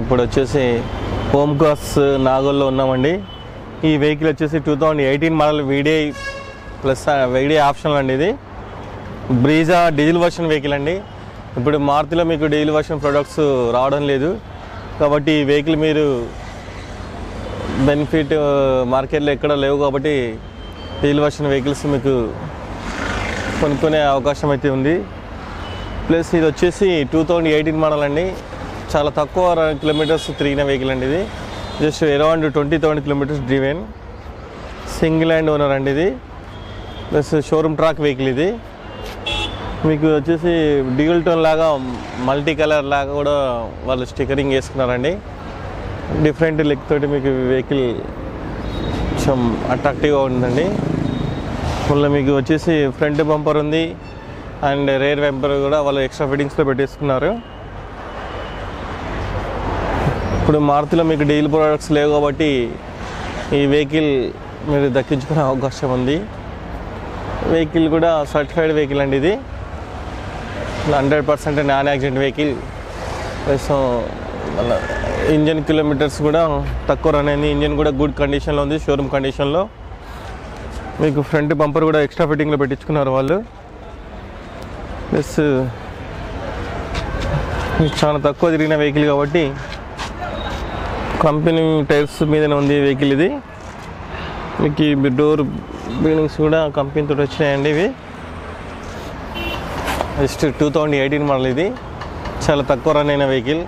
ఇప్పుడు వచ్చేసి home cars నాగోల్లో ఉన్నామండి. ఈ వెహికల్ వచ్చేసి 2018 model VDI plus VDI optional అండి. ఇది బ్రీజా డీజిల్ వర్షన్ వెహికల్ అండి. ఇప్పుడు మారుతిలో మీకు డీజిల్ వర్షన్ ప్రొడక్ట్స్ రావడం లేదు కాబట్టి ఈ వెహికల్ మీరు బెనిఫిట్ మార్కెట్లో ఎక్కడ లేవు కాబట్టి డీజిల్ వర్షన్ వెహికల్స్ మీకు కొనుక్కునే అవకాశం అయితే ఉంది. ప్లస్ ఇది వచ్చేసి 2018 మోడల్ అండి. చాలా తక్కువ కిలోమీటర్స్ తిరిగిన వెహికల్ అండి. ఇది just around 20,000 kilometres driven, single hand owner అండి. ఇది ప్లస్ షోరూమ్ ట్రాక్ వెహికల్. ఇది మీకు వచ్చేసి డ్యూయల్ టోన్ లాగా మల్టీ కలర్ లాగా కూడా వాళ్ళు స్టిక్కరింగ్ వేసుకున్నారండి. డిఫరెంట్ లుక్ తోటి మీకు వెహికల్ కొంచెం అట్రాక్టివ్గా ఉందండి. మళ్ళీ మీకు వచ్చేసి ఫ్రంట్ బంపర్ ఉంది అండ్ రేర్ బంపర్ కూడా వాళ్ళు ఎక్స్ట్రా ఫిట్టింగ్స్లో పెట్టేసుకున్నారు. ఇప్పుడు మారుతిలో మీకు డీజిల్ ప్రొడక్ట్స్ లేవు కాబట్టి ఈ వెహికల్ మీరు దక్కించుకునే అవకాశం ఉంది. వెహికల్ కూడా సర్టిఫైడ్ వెహికల్ అండి. ఇది 100% non accident vehicle. Plus engine kilometres కూడా తక్కువ రన్ అయింది. ఇంజన్ కూడా గుడ్ కండిషన్లో ఉంది, షోరూమ్ కండిషన్లో. మీకు ఫ్రంట్ బంపర్ కూడా ఎక్స్ట్రా ఫిట్టింగ్లో పెట్టించుకున్నారు వాళ్ళు. ప్లస్ చాలా తక్కువ తిరిగిన వెహికల్ కాబట్టి కంపెనీ టైర్స్ మీదనే ఉంది వెహికల్. ఇది మీకు ఈ డోర్ బీడింగ్స్ కూడా కంపెనీతో వచ్చినాయండి. ఇవి జస్ట్ 2018 మోడల్. ఇది చాలా తక్కువ రన్ అయిన వెహికల్.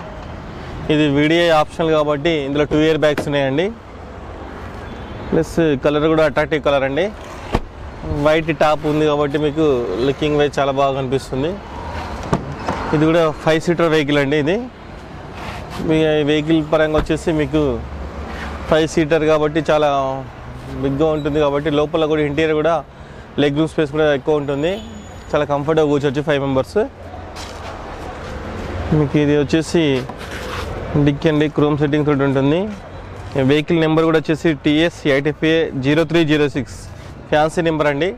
ఇది వీడిఐ ఆప్షనల్ కాబట్టి ఇందులో 2 ఇయర్ బ్యాగ్స్ ఉన్నాయండి. ప్లస్ కలర్ కూడా అట్రాక్టివ్ కలర్ అండి. వైట్ టాప్ ఉంది కాబట్టి మీకు లుకింగ్ వైజ్ చాలా బాగా కనిపిస్తుంది. ఇది కూడా 5 సీటర్ వెహికల్ అండి. ఇది మీ వెహికల్ పరంగా వచ్చేసి మీకు 5 సీటర్ కాబట్టి చాలా బిగ్గా ఉంటుంది కాబట్టి లోపల కూడా ఇంటీరియర్ కూడా లెగ్ రూమ్ స్పేస్ కూడా ఎక్కువ ఉంటుంది. చాలా కంఫర్ట్గా కూర్చోవచ్చు 5 మెంబర్స్. మీకు ఇది వచ్చేసి డిక్ అండి, క్రోమ్ సెట్టింగ్ తోటి ఉంటుంది. వెహికల్ నెంబర్ కూడా వచ్చేసి TS85A0306 ఫ్యాన్సీ నెంబర్ అండి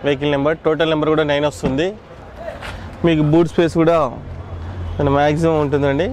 వెహికల్ నెంబర్. టోటల్ నెంబర్ కూడా 9 వస్తుంది. మీకు బూట్ స్పేస్ కూడా మ్యాక్సిమం ఉంటుందండి.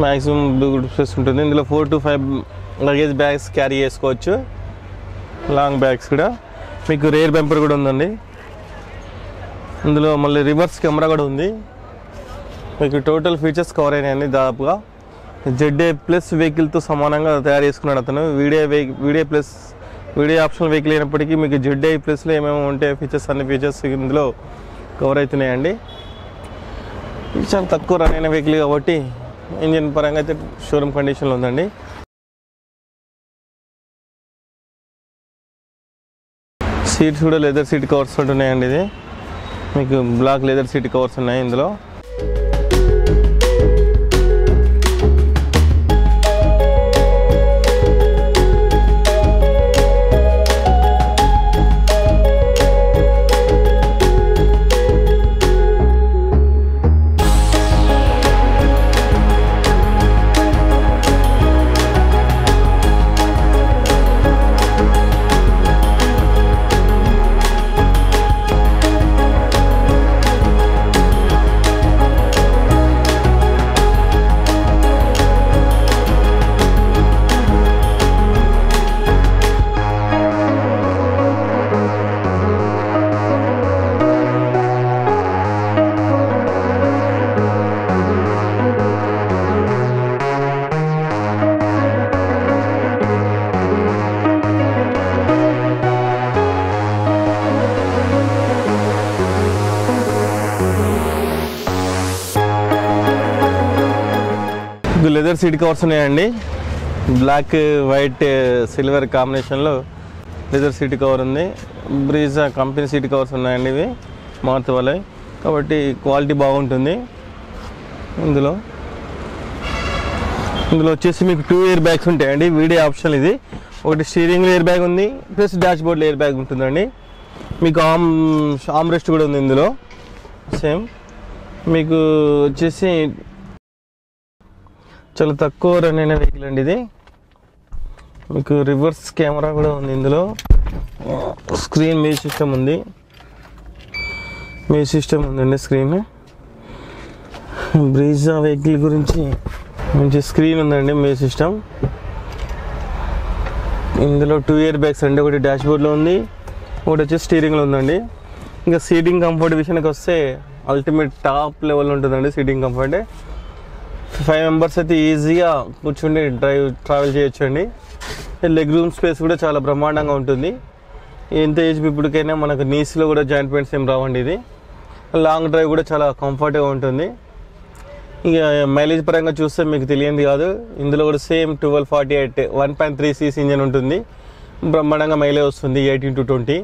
మ్యాక్సిమం బూట్ స్పేస్ ఉంటుంది. ఇందులో 4 to 5 లగేజ్ బ్యాగ్స్ క్యారీ చేసుకోవచ్చు. లాంగ్ బ్యాగ్స్ కూడా. మీకు రేర్ బంపర్ కూడా ఉందండి. ఇందులో మళ్ళీ రివర్స్ కెమెరా కూడా ఉంది. మీకు టోటల్ ఫీచర్స్ కవర్ అయినాయండి దాదాపుగా. ZA+ వెహికల్తో సమానంగా తయారు చేసుకున్నాడు అతను. వీడియో ఆప్షనల్ వెహికల్ అయినప్పటికీ మీకు ZA+లో ఏమేమి ఉంటాయి ఫీచర్స్, అన్ని ఫీచర్స్ ఇందులో కవర్ అవుతున్నాయండి. ఇది చాలా తక్కువ రన్ అయిన వెహికల్ కాబట్టి ఇంజిన్ పరంగా అయితే షోరూమ్ కండిషన్లో ఉందండి. సీట్స్ కూడా లెదర్ సీట్ కవర్స్ ఉంటున్నాయండి. ఇది మీకు బ్లాక్ లెదర్ సీట్ కవర్స్ ఉన్నాయి ఇందులో. లెదర్ సీట్ కవర్స్ ఉన్నాయండి. బ్లాక్ వైట్ సిల్వర్ కాంబినేషన్లో లెదర్ సీట్ కవర్ ఉంది. బ్రీజా కంపెనీ సీట్ కవర్స్ ఉన్నాయండి, ఇవి మారుతి వాళ్ళవి కాబట్టి క్వాలిటీ బాగుంటుంది. ఇందులో వచ్చేసి మీకు 2 ఎయిర్ బ్యాగ్స్ ఉంటాయండి. వీడియో ఆప్షన్ ఇది. ఒకటి స్టీరింగ్ ఎయిర్ బ్యాగ్ ఉంది, plus dash board air bag ఉంటుందండి. మీకు ఆర్మ్ రెస్ట్ కూడా ఉంది ఇందులో సేమ్. మీకు వచ్చేసి చాలా తక్కువ రన్ అయిన వెహికల్ అండి ఇది. మీకు రివర్స్ కెమెరా కూడా ఉంది ఇందులో. స్క్రీన్ మ్యూజిక్ సిస్టమ్ ఉంది, ఉందండి స్క్రీన్. బ్రీజా వెహికల్ గురించి మంచి స్క్రీన్ ఉందండి, మ్యూజిక్ సిస్టమ్. ఇందులో 2 ఎయిర్ బ్యాగ్స్ అండి. ఒకటి డాష్ బోర్డ్లో ఉంది, ఒకటి వచ్చి స్టీరింగ్లో ఉందండి. ఇంకా సీటింగ్ కంఫర్ట్ విషయానికి వస్తే అల్టిమేట్ టాప్ లెవెల్ ఉంటుందండి సీటింగ్ కంఫర్ట్. 5 మెంబర్స్ అయితే ఈజీగా కూర్చుండి ట్రావెల్ చేయొచ్చు అండి. లెగ్ రూమ్ స్పేస్ కూడా చాలా బ్రహ్మాండంగా ఉంటుంది. ఎంత ఏజ్ పీపుల్కైనా మనకు నీస్లో కూడా జాయింట్ పెయిన్స్ ఏం రావండి. ఇది లాంగ్ డ్రైవ్ కూడా చాలా కంఫర్ట్గా ఉంటుంది. ఇక మైలేజ్ పరంగా చూస్తే మీకు తెలియంది కాదు, ఇందులో కూడా సేమ్ 1248 1.3 cc ఇంజన్ ఉంటుంది. బ్రహ్మాండంగా మైలేజ్ వస్తుంది 18 to 20.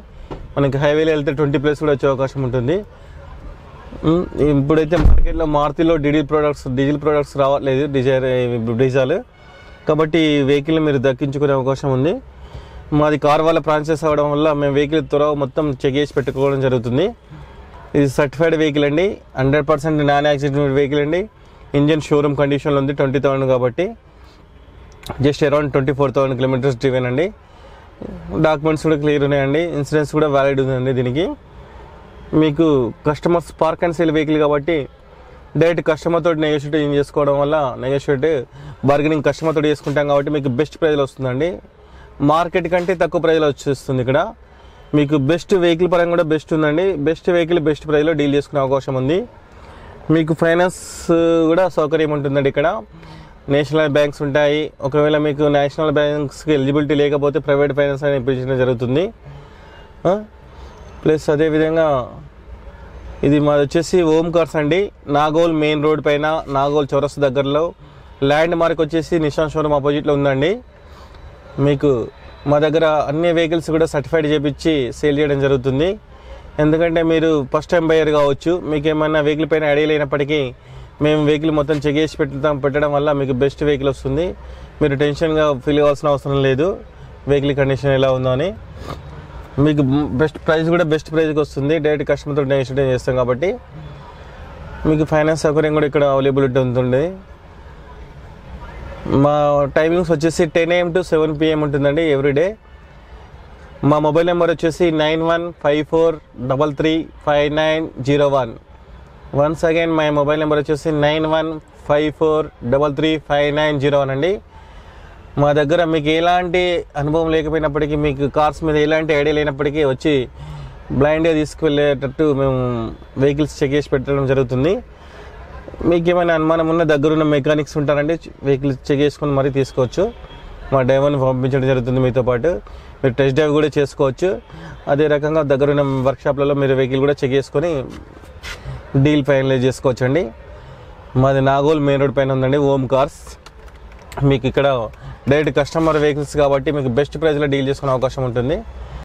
మనకి హైవేలో వెళ్తే 20+ కూడా వచ్చే అవకాశం ఉంటుంది. ఇప్పుడైతే మార్కెట్లో మారుతిలో డీజిల్ ప్రొడక్ట్స్ రావట్లేదు, డీజల్ కాబట్టి వెహికల్ మీరు దక్కించుకునే అవకాశం ఉంది. మాది కార్ వాళ్ళ ఫ్రాంచైజ్ అవ్వడం వల్ల మేము వెహికల్ త్వరగా మొత్తం చెక్ చేసి పెట్టుకోవడం జరుగుతుంది. ఇది సర్టిఫైడ్ వెహికల్ అండి, 100% నాన్ యాక్సిడెంట్ వెహికల్ అండి. ఇంజన్ షోరూమ్ కండిషన్లో ఉంది, 20,000 కాబట్టి జస్ట్ అరౌండ్ 24,000 kilometers డ్రివెన్ అండి. డాక్యుమెంట్స్ కూడా క్లియర్ ఉన్నాయండి, ఇన్సూరెన్స్ కూడా వ్యాలిడ్ ఉందండి దీనికి. మీకు customers park and sale vehicle కాబట్టి డైరెక్ట్ కస్టమర్ తోటి నెగోషియేట్ చేసుకోవడం వల్ల బార్గెనింగ్ కస్టమర్ తోటి చేసుకుంటాం కాబట్టి మీకు బెస్ట్ ప్రైజ్లో వస్తుందండి. మార్కెట్ కంటే తక్కువ ప్రైజ్లో వచ్చేస్తుంది ఇక్కడ. మీకు బెస్ట్ వెహికల్ పరంగా కూడా బెస్ట్ ఉందండి. బెస్ట్ వెహికల్ బెస్ట్ ప్రైజ్లో డీల్ చేసుకునే అవకాశం ఉంది. మీకు ఫైనాన్స్ కూడా సౌకర్యం ఉంటుందండి ఇక్కడ. నేషనల్ బ్యాంక్స్ ఉంటాయి. ఒకవేళ మీకు నేషనల్ బ్యాంక్స్కి ఎలిజిబిలిటీ లేకపోతే ప్రైవేట్ ఫైనాన్స్ అనేది ఇప్పించడం జరుగుతుంది. ప్లస్ అదేవిధంగా ఇది మాది వచ్చేసి ఓం కార్స్ అండి. నాగోల్ మెయిన్ రోడ్ పైన, నాగోల్ చౌరస్తా దగ్గరలో. ల్యాండ్ మార్క్ వచ్చేసి నిషాన్ షోరూమ్ ఆపోజిట్లో ఉందండి. మీకు మా దగ్గర అన్ని వెహికల్స్ కూడా సర్టిఫైడ్ చేయించి సేల్ చేయడం జరుగుతుంది. ఎందుకంటే మీరు ఫస్ట్ టైం బయర్ కావచ్చు, మీకు ఏమైనా వెహికల్ పైన ఐడియా లేనప్పటికీ మేము వెహికల్ మొత్తం చెక్ చేసి పెట్టడం వల్ల మీకు బెస్ట్ వెహికల్ వస్తుంది. మీరు టెన్షన్గా ఫీల్ అవ్వాల్సిన అవసరం లేదు వెహికల్ కండిషన్ ఎలా ఉందో అని. మీకు బెస్ట్ ప్రైస్ కూడా బెస్ట్ ప్రైస్కి వస్తుంది. డైరెక్ట్ కస్టమర్తో నెగోషియేట్ చేస్తాం కాబట్టి మీకు ఫైనాన్స్ సౌకర్యం కూడా ఇక్కడ అవైలబిలిటీ ఉంటుంది. మా టైమింగ్స్ వచ్చేసి 10 AM to 7 PM ఉంటుందండి ఎవ్రీడే. మా మొబైల్ నెంబర్ వచ్చేసి 9154335901. Once again my mobile number వచ్చేసి 9154335901 అండి. మా దగ్గర మీకు ఎలాంటి అనుభవం లేకపోయినప్పటికీ, మీకు కార్స్ మీద ఎలాంటి ఐడియా లేనప్పటికీ వచ్చి బ్లైండ్గా తీసుకువెళ్ళేటట్టు మేము వెహికల్స్ చెక్ చేసి పెట్టడం జరుగుతుంది. మీకు ఏమైనా అనుమానం ఉన్న దగ్గరున్న మెకానిక్స్ ఉంటారండి, వెహికల్ చెక్ చేసుకొని మరీ తీసుకోవచ్చు. మా డ్రైవర్ని పంపించడం జరుగుతుంది మీతో పాటు. మీరు టెస్ట్ డ్రైవ్ కూడా చేసుకోవచ్చు. అదే రకంగా దగ్గరున్న వర్క్షాప్లలో మీరు వెహికల్ కూడా చెక్ చేసుకొని డీల్ ఫైనలైజ్ చేసుకోవచ్చు అండి. మాది నాగోల్ మెయిన్ రోడ్ పైన ఉందండి ఓం కార్స్. మీకు ఇక్కడ డైరెక్ట్ కస్టమర్ వెహికల్స్ కాబట్టి మీకు బెస్ట్ ప్రైస్లో డీల్ చేసుకునే అవకాశం ఉంటుంది.